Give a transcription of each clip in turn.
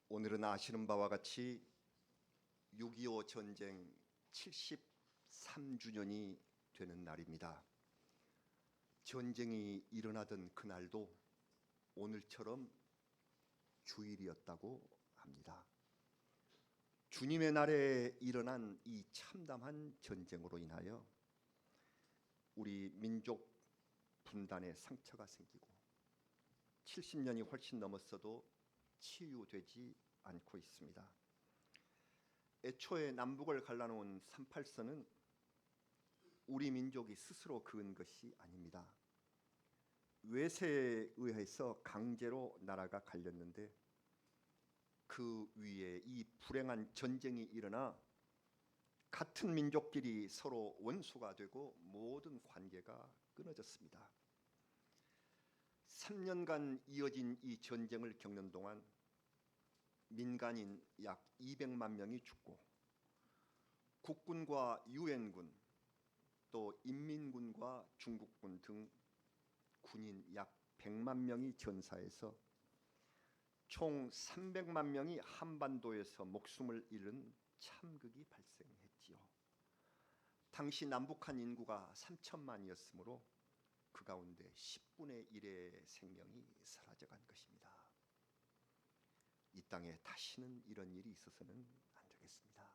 오늘은 아시는 바와 같이 6.25 전쟁 73주년이 되는 날입니다. 전쟁이 일어나던 그날도 오늘처럼 주일이었다고 합니다. 주님의 날에 일어난 이 참담한 전쟁으로 인하여 우리 민족 분단에 상처가 생기고 70년이 훨씬 넘었어도 치유되지 않고 있습니다. 애초에 남북을 갈라놓은 38선은 우리 민족이 스스로 그은 것이 아닙니다. 외세에 의해서 강제로 나라가 갈렸는데 그 위에 이 불행한 전쟁이 일어나 같은 민족끼리 서로 원수가 되고 모든 관계가 끊어졌습니다. 3년간 이어진 이 전쟁을 겪는 동안 민간인 약 200만 명이 죽고 국군과 유엔군 또 인민군과 중국군 등 군인 약 100만 명이 전사해서 총 300만 명이 한반도에서 목숨을 잃은 참극이 발생했지요. 당시 남북한 인구가 3천만이었으므로 그 가운데 10분의 1의 생명이 사라져간 것입니다. 이 땅에 다시는 이런 일이 있어서는 안 되겠습니다.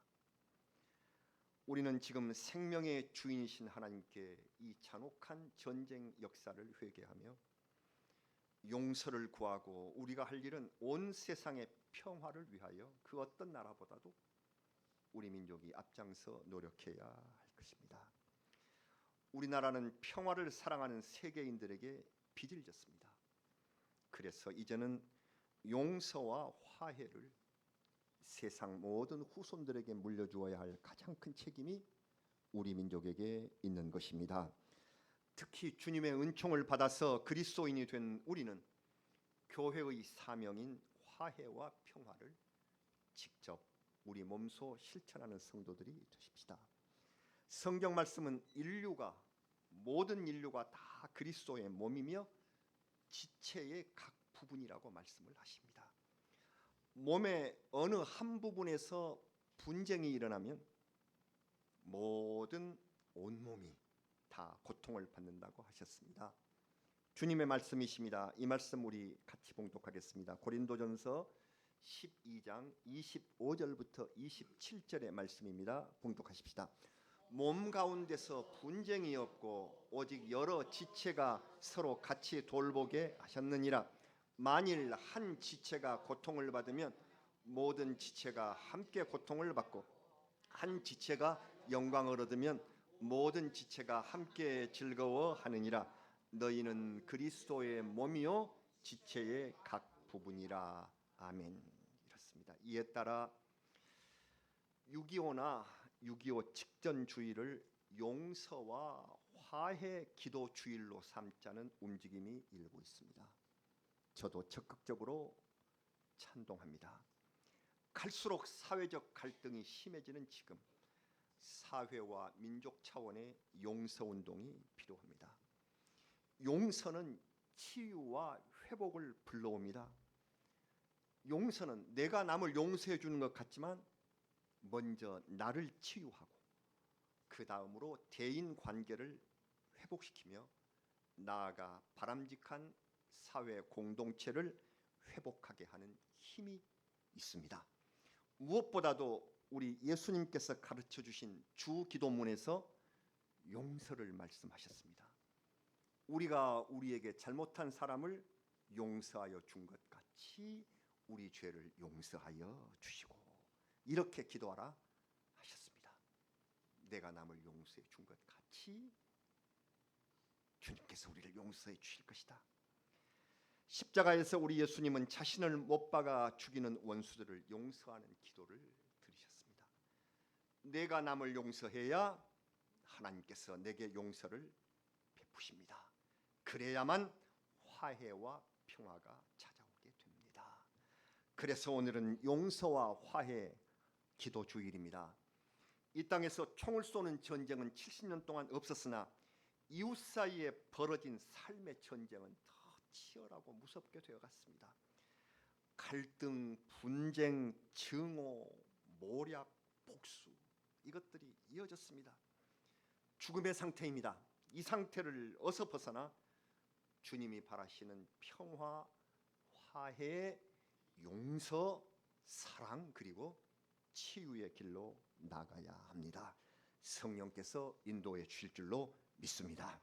우리는 지금 생명의 주인이신 하나님께 이 잔혹한 전쟁 역사를 회개하며 용서를 구하고 우리가 할 일은 온 세상의 평화를 위하여 그 어떤 나라보다도 우리 민족이 앞장서 노력해야 할 것입니다. 우리나라는 평화를 사랑하는 세계인들에게 빚을 졌습니다. 그래서 이제는 용서와 화해를 세상 모든 후손들에게 물려주어야 할 가장 큰 책임이 우리 민족에게 있는 것입니다. 특히 주님의 은총을 받아서 그리스도인이 된 우리는 교회의 사명인 화해와 평화를 직접 우리 몸소 실천하는 성도들이 되십시다. 성경 말씀은 모든 인류가 다 그리스도의 몸이며 지체의 각 부분이라고 말씀을 하십니다. 몸의 어느 한 부분에서 분쟁이 일어나면 모든 온몸이 다 고통을 받는다고 하셨습니다. 주님의 말씀이십니다. 이 말씀 우리 같이 봉독하겠습니다. 고린도전서 12장 25절부터 27절의 말씀입니다. 봉독하십시다. 몸 가운데서 분쟁이 없고 오직 여러 지체가 서로 같이 돌보게 하셨느니라. 만일 한 지체가 고통을 받으면 모든 지체가 함께 고통을 받고 한 지체가 영광을 얻으면 모든 지체가 함께 즐거워하느니라. 너희는 그리스도의 몸이요 지체의 각 부분이라. 아멘. 이렇습니다. 이에 따라 6.25나 6.25 직전 주일을 용서와 화해 기도 주일로 삼자는 움직임이 일고 있습니다. 저도 적극적으로 찬동합니다. 갈수록 사회적 갈등이 심해지는 지금 사회와 민족 차원의 용서운동이 필요합니다. 용서는 치유와 회복을 불러옵니다. 용서는 내가 남을 용서해 주는 것 같지만 먼저 나를 치유하고 그 다음으로 대인 관계를 회복시키며 나아가 바람직한 사회 공동체를 회복하게 하는 힘이 있습니다. 무엇보다도 우리 예수님께서 가르쳐 주신 주 기도문에서 용서를 말씀하셨습니다. 우리가 우리에게 잘못한 사람을 용서하여 준 것 같이 우리 죄를 용서하여 주시고 이렇게 기도하라 하셨습니다. 내가 남을 용서해 준 것 같이 주님께서 우리를 용서해 주실 것이다. 십자가에서 우리 예수님은 자신을 못 박아 죽이는 원수들을 용서하는 기도를 드리셨습니다. 내가 남을 용서해야 하나님께서 내게 용서를 베푸십니다. 그래야만 화해와 평화가 찾아오게 됩니다. 그래서 오늘은 용서와 화해 기도 주일입니다. 이 땅에서 총을 쏘는 전쟁은 70년 동안 없었으나 이웃 사이에 벌어진 삶의 전쟁은 더 치열하고 무섭게 되어갔습니다. 갈등, 분쟁, 증오, 모략, 복수 이것들이 이어졌습니다. 죽음의 상태입니다. 이 상태를 어서 벗어나 주님이 바라시는 평화, 화해, 용서, 사랑 그리고 치유의 길로 나가야 합니다. 성령께서 인도해 주실 줄로 믿습니다.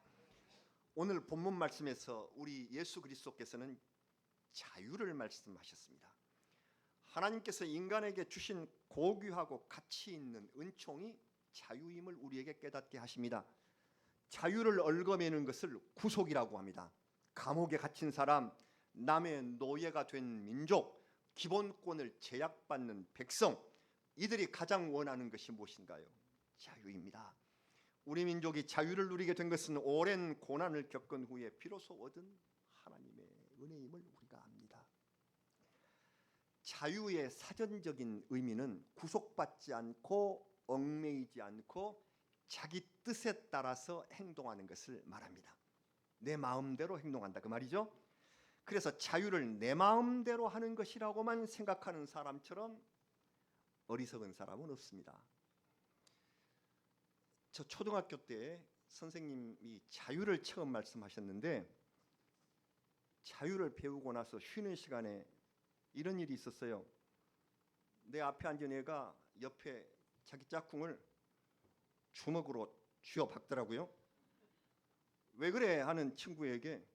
오늘 본문 말씀에서 우리 예수 그리스도께서는 자유를 말씀하셨습니다. 하나님께서 인간에게 주신 고귀하고 가치 있는 은총이 자유임을 우리에게 깨닫게 하십니다. 자유를 얽어매는 것을 구속이라고 합니다. 감옥에 갇힌 사람, 남의 노예가 된 민족, 기본권을 제약받는 백성, 이들이 가장 원하는 것이 무엇인가요? 자유입니다. 우리 민족이 자유를 누리게 된 것은 오랜 고난을 겪은 후에 비로소 얻은 하나님의 은혜임을 우리가 압니다. 자유의 사전적인 의미는 구속받지 않고 얽매이지 않고 자기 뜻에 따라서 행동하는 것을 말합니다. 내 마음대로 행동한다 그 말이죠. 그래서 자유를 내 마음대로 하는 것이라고만 생각하는 사람처럼 어리석은 사람은 없습니다. 저 초등학교 때 선생님이 자유를 처음 말씀하셨는데, 자유를 배우고 나서 쉬는 시간에 이런 일이 있었어요. 내 앞에 앉은 애가 옆에 자기 짝꿍을 주먹으로 쥐어 박더라고요. 왜 그래 하는 친구에게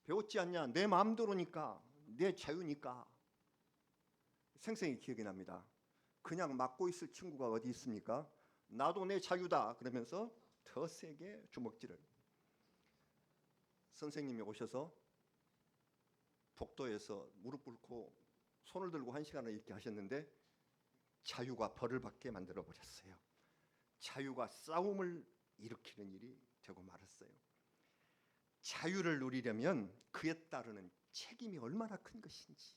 배웠지 않냐, 내 마음대로니까, 내 자유니까. 생생히 기억이 납니다. 그냥 맞고 있을 친구가 어디 있습니까? 나도 내 자유다 그러면서 더 세게 주먹질을. 선생님이 오셔서 복도에서 무릎 꿇고 손을 들고 1시간을 이렇게 하셨는데 자유가 벌을 받게 만들어 버렸어요. 자유가 싸움을 일으키는 일이 되고 말았어요. 자유를 누리려면 그에 따르는 책임이 얼마나 큰 것인지,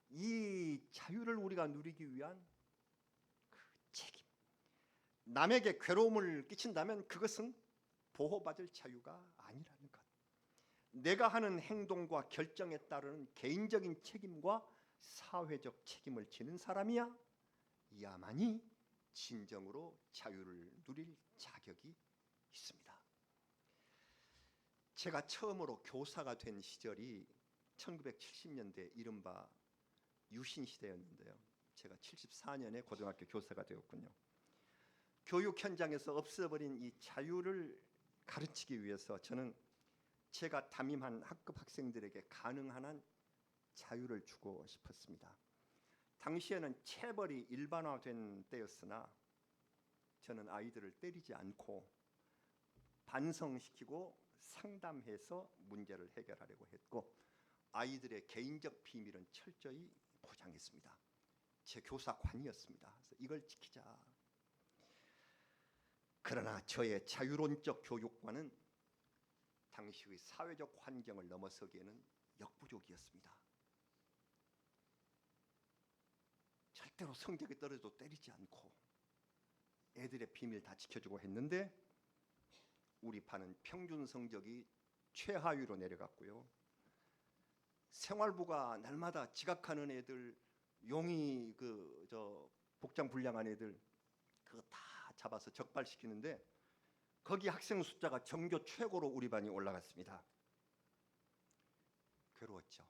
이 자유를 우리가 누리기 위한 그 책임, 남에게 괴로움을 끼친다면 그것은 보호받을 자유가 아니라는 것, 내가 하는 행동과 결정에 따르는 개인적인 책임과 사회적 책임을 지는 사람이야만이 진정으로 자유를 누릴 자격이 있습니다. 제가 처음으로 교사가 된 시절이 1970년대 이른바 유신 시대였는데요. 제가 74년에 고등학교 교사가 되었군요. 교육 현장에서 없어버린 이 자유를 가르치기 위해서 저는 제가 담임한 학급 학생들에게 가능한 한 자유를 주고 싶었습니다. 당시에는 체벌이 일반화된 때였으나 저는 아이들을 때리지 않고 반성시키고 상담해서 문제를 해결하려고 했고, 아이들의 개인적 비밀은 철저히 보장했습니다. 제 교사관이었습니다. 그래서 이걸 지키자. 그러나 저의 자유론적 교육관은 당시의 사회적 환경을 넘어서기에는 역부족이었습니다. 절대로 성적이 떨어져도 때리지 않고 애들의 비밀 다 지켜주고 했는데 우리 반은 평균 성적이 최하위로 내려갔고요. 생활부가 날마다 지각하는 애들, 용이 복장 불량한 애들 그거 다 잡아서 적발시키는데 거기 학생 숫자가 전교 최고로 우리 반이 올라갔습니다. 괴로웠죠.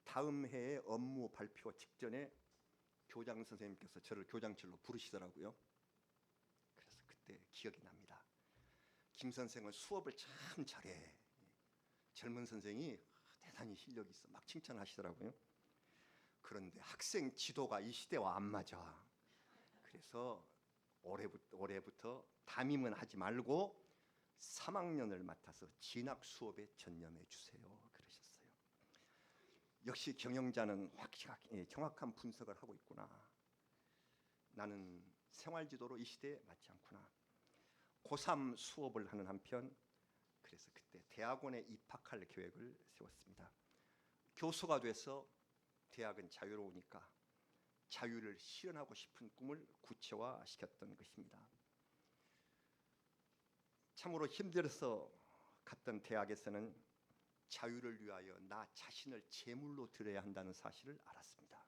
다음 해에 업무 발표 직전에 교장 선생님께서 저를 교장실로 부르시더라고요. 그래서 그때 기억이 납니다. 김 선생은 수업을 참 잘해. 젊은 선생이 대단히 실력이 있어. 막 칭찬하시더라고요. 그런데 학생 지도가 이 시대와 안 맞아. 그래서 올해부터 담임은 하지 말고 3학년을 맡아서 진학 수업에 전념해 주세요. 그러셨어요. 역시 경영자는 확실하게 정확한 분석을 하고 있구나. 나는 생활지도로 이 시대에 맞지 않구나. 고3 수업을 하는 한편 그래서 그때 대학원에 입학할 계획을 세웠습니다. 교수가 돼서 대학은 자유로우니까 자유를 실현하고 싶은 꿈을 구체화시켰던 것입니다. 참으로 힘들어서 갔던 대학에서는 자유를 위하여 나 자신을 제물로 드려야 한다는 사실을 알았습니다.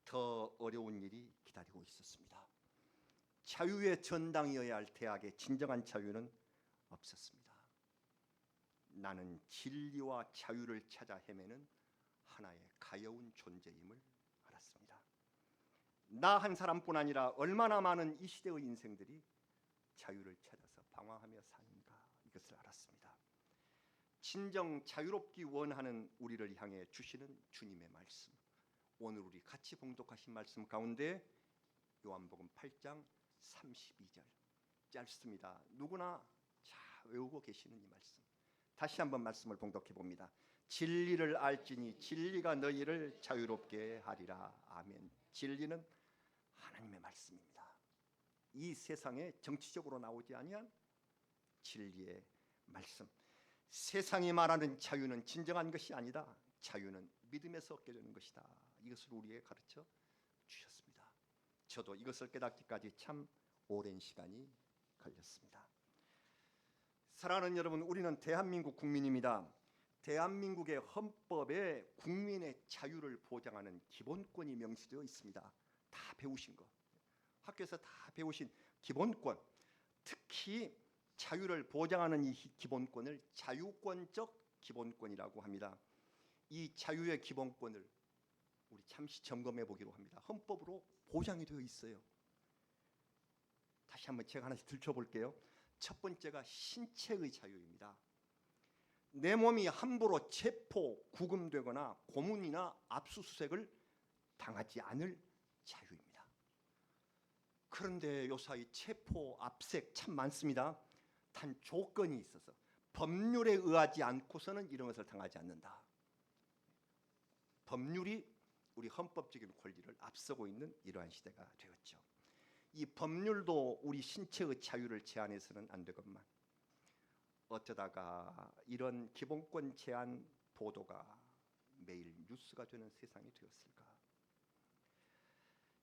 더 어려운 일이 기다리고 있었습니다. 자유의 전당이어야 할 대학의 진정한 자유는 없었습니다. 나는 진리와 자유를 찾아 헤매는 하나의 가여운 존재임을 알았습니다. 나 한 사람뿐 아니라 얼마나 많은 이 시대의 인생들이 자유를 찾아서 방황하며 사는가, 이것을 알았습니다. 진정 자유롭기 원하는 우리를 향해 주시는 주님의 말씀, 오늘 우리 같이 봉독하신 말씀 가운데 요한복음 8장 32절, 짧습니다. 누구나 잘 외우고 계시는 이 말씀, 다시 한번 말씀을 봉독해 봅니다. 진리를 알지니 진리가 너희를 자유롭게 하리라. 아멘. 진리는 하나님의 말씀입니다. 이 세상에 정치적으로 나오지 아니한 진리의 말씀. 세상이 말하는 자유는 진정한 것이 아니다. 자유는 믿음에서 얻게 되는 것이다. 이것을 우리에게 가르쳐 주셨습니다. 저도 이것을 깨닫기까지 참 오랜 시간이 걸렸습니다. 사랑하는 여러분, 우리는 대한민국 국민입니다. 대한민국의 헌법에 국민의 자유를 보장하는 기본권이 명시되어 있습니다. 다 배우신 거, 학교에서 다 배우신 기본권, 특히 자유를 보장하는 이 기본권을 자유권적 기본권이라고 합니다. 이 자유의 기본권을 우리 잠시 점검해 보기로 합니다. 헌법으로 보장이 되어 있어요. 다시 한번 제가 하나씩 들춰볼게요. 첫 번째가 신체의 자유입니다. 내 몸이 함부로 체포, 구금되거나 고문이나 압수수색을 당하지 않을 자유입니다. 그런데 요사이 체포, 압색 참 많습니다. 단 조건이 있어서 법률에 의하지 않고서는 이런 것을 당하지 않는다. 법률이 우리 헌법적인 권리를 앞서고 있는 이러한 시대가 되었죠. 이 법률도 우리 신체의 자유를 제한해서는 안 되건만 어쩌다가 이런 기본권 제한 보도가 매일 뉴스가 되는 세상이 되었을까?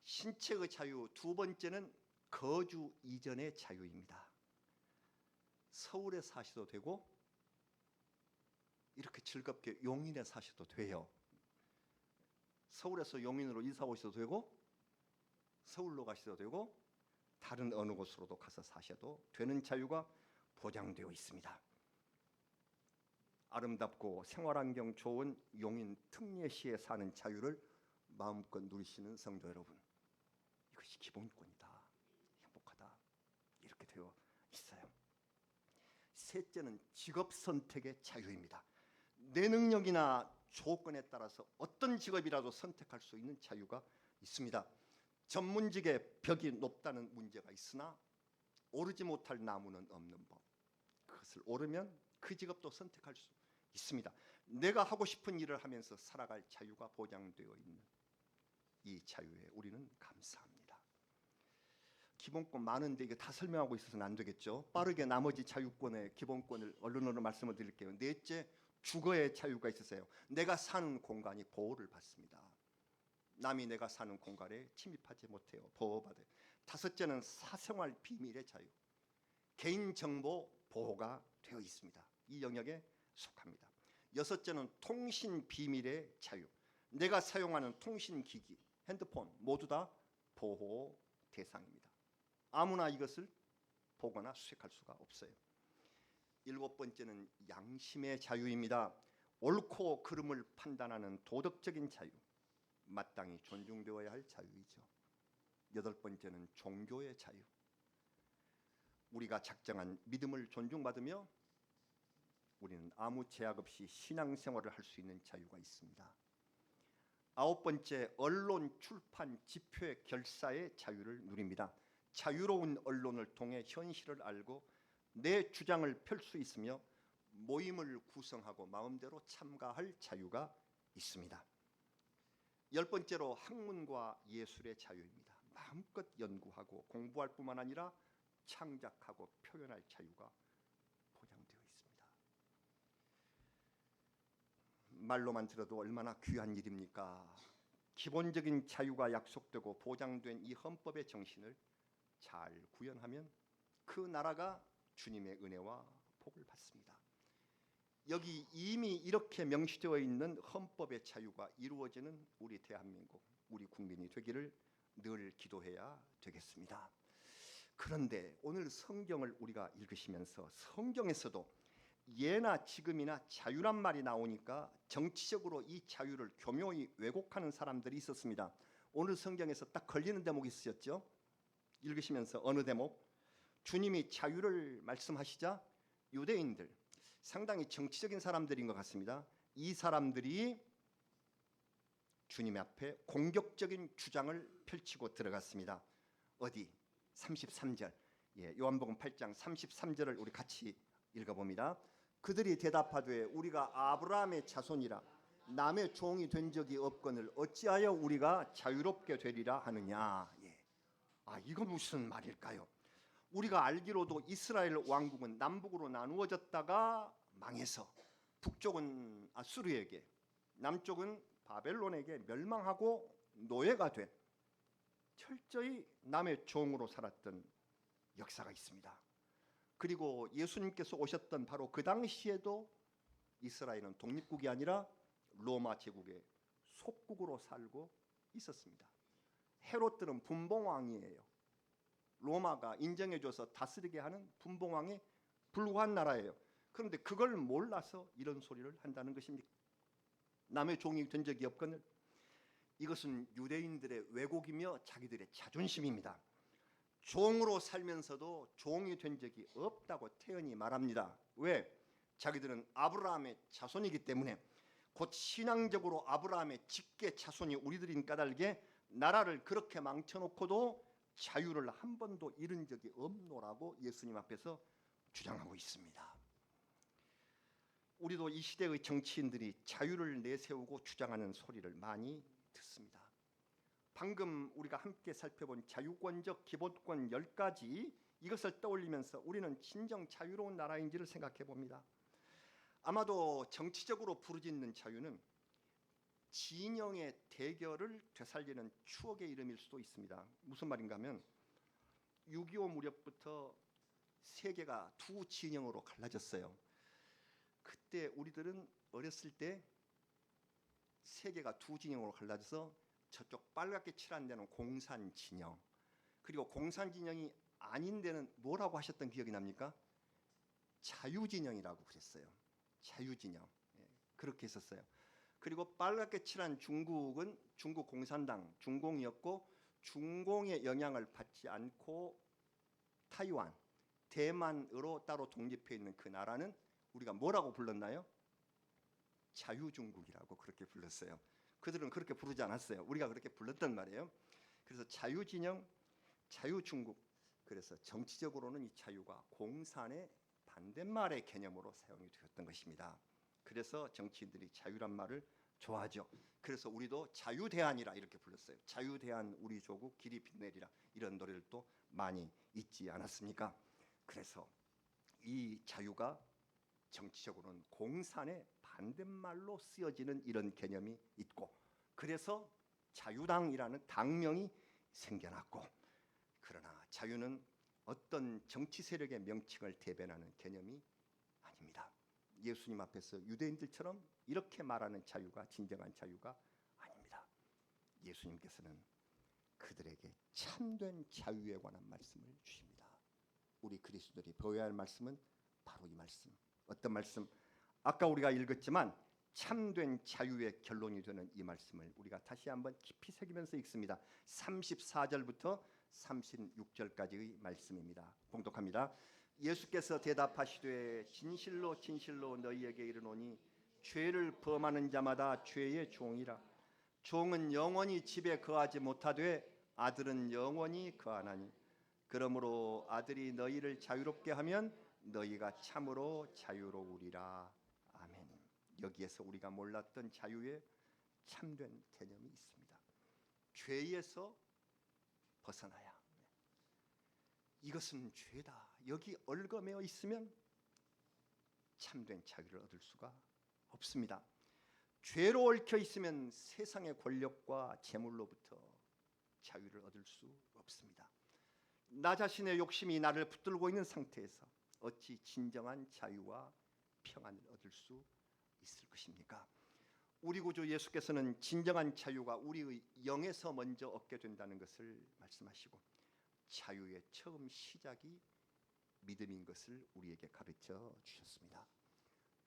신체의 자유 두 번째는 거주 이전의 자유입니다. 서울에 사셔도 되고 이렇게 즐겁게 용인에 사셔도 돼요. 서울에서 용인으로 이사 오셔도 되고 서울로 가셔도 되고 다른 어느 곳으로도 가서 사셔도 되는 자유가 보장되어 있습니다. 아름답고 생활환경 좋은 용인 특례시에 사는 자유를 마음껏 누리시는 성도 여러분, 이것이 기본권이다, 행복하다, 이렇게 되어 있어요. 셋째는 직업 선택의 자유입니다. 내 능력이나 조건에 따라서 어떤 직업이라도 선택할 수 있는 자유가 있습니다. 전문직의 벽이 높다는 문제가 있으나 오르지 못할 나무는 없는 법. 그것을 오르면 그 직업도 선택할 수 있습니다. 내가 하고 싶은 일을 하면서 살아갈 자유가 보장되어 있는 이 자유에 우리는 감사합니다. 기본권 많은데 이게 다 설명하고 있어서는 안 되겠죠. 빠르게 나머지 자유권의 기본권을 언론으로 말씀을 드릴게요. 넷째, 주거의 자유가 있으세요. 내가 사는 공간이 보호를 받습니다. 남이 내가 사는 공간에 침입하지 못해요. 보호받아요. 다섯째는 사생활 비밀의 자유. 개인정보 보호가 되어 있습니다. 이 영역에 속합니다. 여섯째는 통신 비밀의 자유. 내가 사용하는 통신기기, 핸드폰 모두 다 보호 대상입니다. 아무나 이것을 보거나 수색할 수가 없어요. 일곱 번째는 양심의 자유입니다. 옳고 그름을 판단하는 도덕적인 자유, 마땅히 존중되어야 할 자유이죠. 여덟 번째는 종교의 자유. 우리가 작정한 믿음을 존중받으며 우리는 아무 제약 없이 신앙생활을 할 수 있는 자유가 있습니다. 아홉 번째, 언론, 출판, 집회, 결사의 자유를 누립니다. 자유로운 언론을 통해 현실을 알고 내 주장을 펼 수 있으며 모임을 구성하고 마음대로 참가할 자유가 있습니다. 열 번째로 학문과 예술의 자유입니다. 마음껏 연구하고 공부할 뿐만 아니라 창작하고 표현할 자유가 보장되어 있습니다. 말로만 들어도 얼마나 귀한 일입니까? 기본적인 자유가 약속되고 보장된 이 헌법의 정신을 잘 구현하면 그 나라가 주님의 은혜와 복을 받습니다. 여기 이미 이렇게 명시되어 있는 헌법의 자유가 이루어지는 우리 대한민국, 우리 국민이 되기를 늘 기도해야 되겠습니다. 그런데 오늘 성경을 우리가 읽으시면서 성경에서도 예나 지금이나 자유란 말이 나오니까 정치적으로 이 자유를 교묘히 왜곡하는 사람들이 있었습니다. 오늘 성경에서 딱 걸리는 대목이 있으셨죠? 읽으시면서 어느 대목? 주님이 자유를 말씀하시자 유대인들, 상당히 정치적인 사람들인 것 같습니다. 이 사람들이 주님 앞에 공격적인 주장을 펼치고 들어갔습니다. 어디? 33절. 요한복음 8장 33절을 우리 같이 읽어봅니다. 그들이 대답하되 우리가 아브라함의 자손이라 남의 종이 된 적이 없거늘 어찌하여 우리가 자유롭게 되리라 하느냐. 이거 무슨 말일까요? 우리가 알기로도 이스라엘 왕국은 남북으로 나누어졌다가 망해서 북쪽은 아수르에게, 남쪽은 바벨론에게 멸망하고 노예가 된 철저히 남의 종으로 살았던 역사가 있습니다. 그리고 예수님께서 오셨던 바로 그 당시에도 이스라엘은 독립국이 아니라 로마 제국의 속국으로 살고 있었습니다. 헤롯들은 분봉왕이에요. 로마가 인정해줘서 다스리게 하는 분봉왕에 불과한 나라예요. 그런데 그걸 몰라서 이런 소리를 한다는 것입니다. 남의 종이 된 적이 없거늘. 이것은 유대인들의 왜곡이며 자기들의 자존심입니다. 종으로 살면서도 종이 된 적이 없다고 태연히 말합니다. 왜? 자기들은 아브라함의 자손이기 때문에, 곧 신앙적으로 아브라함의 직계 자손이 우리들인 까닭에 나라를 그렇게 망쳐놓고도 자유를 한 번도 잃은 적이 없노라고 예수님 앞에서 주장하고 있습니다. 우리도 이 시대의 정치인들이 자유를 내세우고 주장하는 소리를 많이 듣습니다. 방금 우리가 함께 살펴본 자유권적 기본권 10가지, 이것을 떠올리면서 우리는 진정 자유로운 나라인지를 생각해 봅니다. 아마도 정치적으로 부르짖는 자유는 진영의 대결을 되살리는 추억의 이름일 수도 있습니다. 무슨 말인가 하면 6.25 무렵부터 세계가 두 진영으로 갈라졌어요. 그때 우리들은 어렸을 때 세계가 두 진영으로 갈라져서 저쪽 빨갛게 칠한 데는 공산 진영, 그리고 공산 진영이 아닌 데는 뭐라고 하셨던 기억이 납니까? 자유 진영이라고 그랬어요. 자유 진영. 그렇게 했었어요. 그리고 빨갛게 칠한 중국은 중국 공산당, 중공이었고, 중공의 영향을 받지 않고 타이완, 대만으로 따로 독립해 있는 그 나라는 우리가 뭐라고 불렀나요? 자유중국이라고 그렇게 불렀어요. 그들은 그렇게 부르지 않았어요. 우리가 그렇게 불렀단 말이에요. 그래서 자유진영, 자유중국. 그래서 정치적으로는 이 자유가 공산의 반대말의 개념으로 사용이 되었던 것입니다. 그래서 정치인들이 자유란 말을 좋아하죠. 그래서 우리도 자유대한이라 이렇게 불렀어요. 자유대한 우리 조국 길이 빛내리라, 이런 노래들도 많이 있지 않았습니까? 그래서 이 자유가 정치적으로는 공산의 반대말로 쓰여지는 이런 개념이 있고, 그래서 자유당이라는 당명이 생겨났고, 그러나 자유는 어떤 정치 세력의 명칭을 대변하는 개념이 아닙니다. 예수님 앞에서 유대인들처럼 이렇게 말하는 자유가 진정한 자유가 아닙니다. 예수님께서는 그들에게 참된 자유에 관한 말씀을 주십니다. 우리 그리스도들이 배워야 할 말씀은 바로 이 말씀. 어떤 말씀? 아까 우리가 읽었지만 참된 자유의 결론이 되는 이 말씀을 우리가 다시 한번 깊이 새기면서 읽습니다. 34절부터 36절까지의 말씀입니다. 봉독합니다. 예수께서 대답하시되 진실로 진실로 너희에게 이르노니 죄를 범하는 자마다 죄의 종이라. 종은 영원히 집에 거하지 못하되 아들은 영원히 거하나니. 그러므로 아들이 너희를 자유롭게 하면 너희가 참으로 자유로우리라. 아멘. 여기에서 우리가 몰랐던 자유의 참된 개념이 있습니다. 죄에서 벗어나야. 이것은 죄다. 여기 얽어매어 있으면 참된 자유를 얻을 수가 없습니다. 죄로 얽혀 있으면 세상의 권력과 재물로부터 자유를 얻을 수 없습니다. 나 자신의 욕심이 나를 붙들고 있는 상태에서 어찌 진정한 자유와 평안을 얻을 수 있을 것입니까? 우리 구주 예수께서는 진정한 자유가 우리의 영에서 먼저 얻게 된다는 것을 말씀하시고 자유의 처음 시작이 믿음인 것을 우리에게 가르쳐 주셨습니다.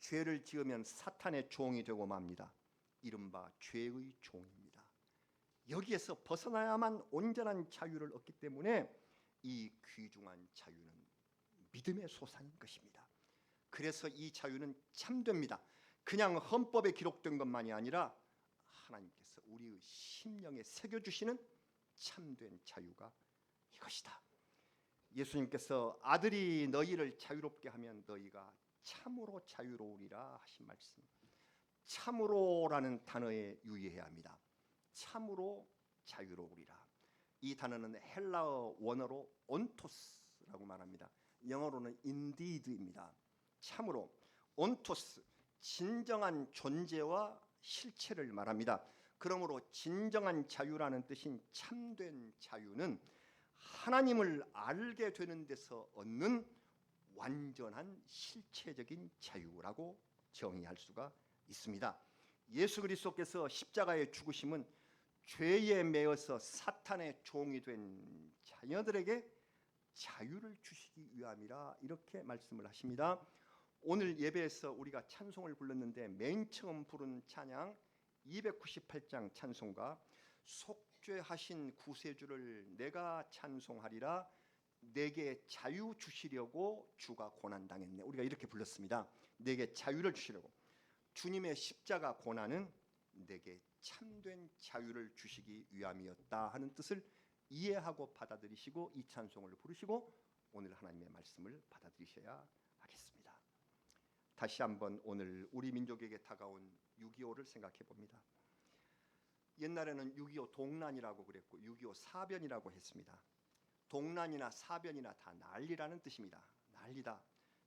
죄를 지으면 사탄의 종이 되고 맙니다. 이른바 죄의 종입니다. 여기에서 벗어나야만 온전한 자유를 얻기 때문에 이 귀중한 자유는 믿음의 소산인 것입니다. 그래서 이 자유는 참됩니다. 그냥 헌법에 기록된 것만이 아니라 하나님께서 우리의 심령에 새겨주시는 참된 자유가 이것이다. 예수님께서 아들이 너희를 자유롭게 하면 너희가 참으로 자유로우리라 하신 말씀. 참으로라는 단어에 유의해야 합니다. 참으로 자유로우리라. 이 단어는 헬라어 원어로 온토스라고 말합니다. 영어로는 indeed입니다. 참으로 온토스, 진정한 존재와 실체를 말합니다. 그러므로 진정한 자유라는 뜻인 참된 자유는 하나님을 알게 되는 데서 얻는 완전한 실체적인 자유라고 정의할 수가 있습니다. 예수 그리스도께서 십자가의 죽으심은 죄에 매여서 사탄의 종이 된 자녀들에게 자유를 주시기 위함이라 이렇게 말씀을 하십니다. 오늘 예배에서 우리가 찬송을 불렀는데 맨 처음 부른 찬양 298장 찬송가 속죄하신 구세주를 내가 찬송하리라 내게 자유 주시려고 주가 고난당했네. 우리가 이렇게 불렀습니다. 내게 자유를 주시려고. 주님의 십자가 고난은 내게 참된 자유를 주시기 위함이었다 하는 뜻을 이해하고 받아들이시고 이 찬송을 부르시고 오늘 하나님의 말씀을 받아들이셔야 하겠습니다. 다시 한번 오늘 우리 민족에게 다가온 6.25를 생각해 봅니다. 옛날에는 6.25 동란이라고 그랬고 6.25 사변이라고 했습니다. 동란이나 사변이나 다 난리라는 뜻입니다. 난리다.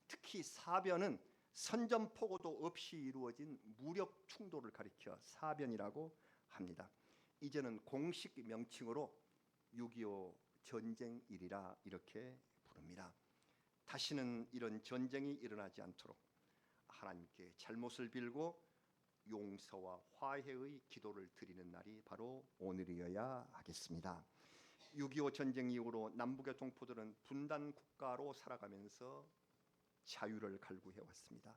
특히 사변은 선전포고도 없이 이루어진 무력 충돌을 가리켜 사변이라고 합니다. 이제는 공식 명칭으로 6.25 전쟁일이라 이렇게 부릅니다. 다시는 이런 전쟁이 일어나지 않도록 하나님께 잘못을 빌고 용서와 화해의 기도를 드리는 날이 바로 오늘이어야 하겠습니다. 6.25 전쟁 이후로 남북의 동포들은 분단 국가로 살아가면서 자유를 갈구해 왔습니다.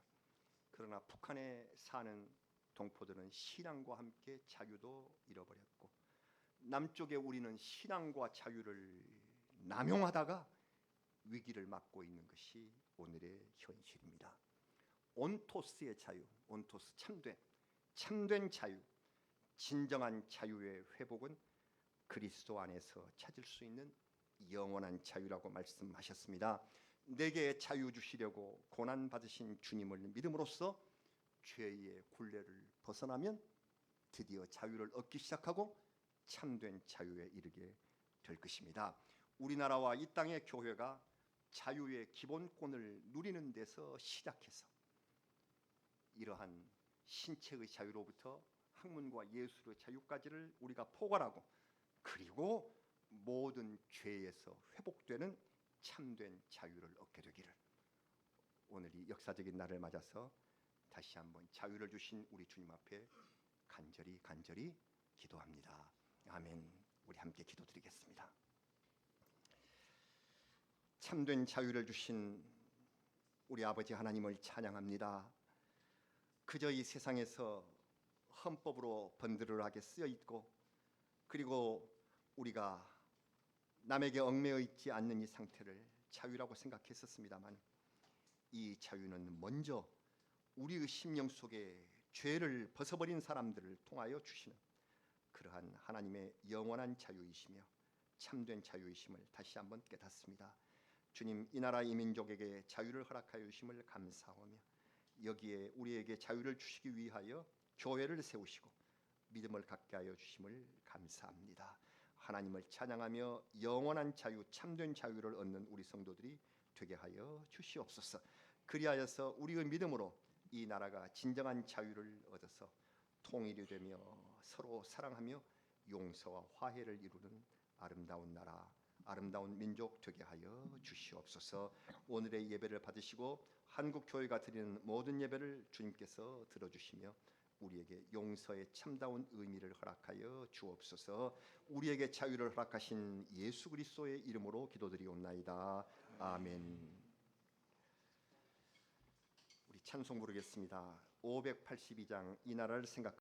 그러나 북한에 사는 동포들은 신앙과 함께 자유도 잃어버렸고 남쪽에 우리는 신앙과 자유를 남용하다가 위기를 맞고 있는 것이 오늘의 현실입니다. 온토스의 자유, 온토스 참된 자유, 진정한 자유의 회복은 그리스도 안에서 찾을 수 있는 영원한 자유라고 말씀하셨습니다. 내게 자유 주시려고 고난 받으신 주님을 믿음으로써 죄의 굴레를 벗어나면 드디어 자유를 얻기 시작하고 참된 자유에 이르게 될 것입니다. 우리나라와 이 땅의 교회가 자유의 기본권을 누리는 데서 시작해서 이러한 신체의 자유로부터 학문과 예술의 자유까지를 우리가 포괄하고 그리고 모든 죄에서 회복되는 참된 자유를 얻게 되기를 오늘 이 역사적인 날을 맞아서 다시 한번 자유를 주신 우리 주님 앞에 간절히 기도합니다. 아멘. 우리 함께 기도드리겠습니다. 참된 자유를 주신 우리 아버지 하나님을 찬양합니다. 그저 이 세상에서 헌법으로 번들어하게 쓰여 있고 그리고 우리가 남에게 얽매여 있지 않는 이 상태를 자유라고 생각했었습니다만 이 자유는 먼저 우리의 심령 속에 죄를 벗어버린 사람들을 통하여 주시는 그러한 하나님의 영원한 자유이시며 참된 자유이심을 다시 한번 깨닫습니다. 주님, 이 나라 이 민족에게 자유를 허락하여 주심을 감사하며 여기에 우리에게 자유를 주시기 위하여 교회를 세우시고 믿음을 갖게 하여 주심을 감사합니다. 하나님을 찬양하며 영원한 자유, 참된 자유를 얻는 우리 성도들이 되게 하여 주시옵소서. 그리하여서 우리의 믿음으로 이 나라가 진정한 자유를 얻어서 통일이 되며 서로 사랑하며 용서와 화해를 이루는 아름다운 나라, 아름다운 민족 되게 하여 주시옵소서. 오늘의 예배를 받으시고 한국 교회가 드리는 모든 예배를 주님께서 들어주시며 우리에게 용서의 참다운 의미를 허락하여 주옵소서. 우리에게 자유를 허락하신 예수 그리스도의 이름으로 기도드리옵나이다. 아멘. 우리 찬송 부르겠습니다. 582장 이 나라를 생각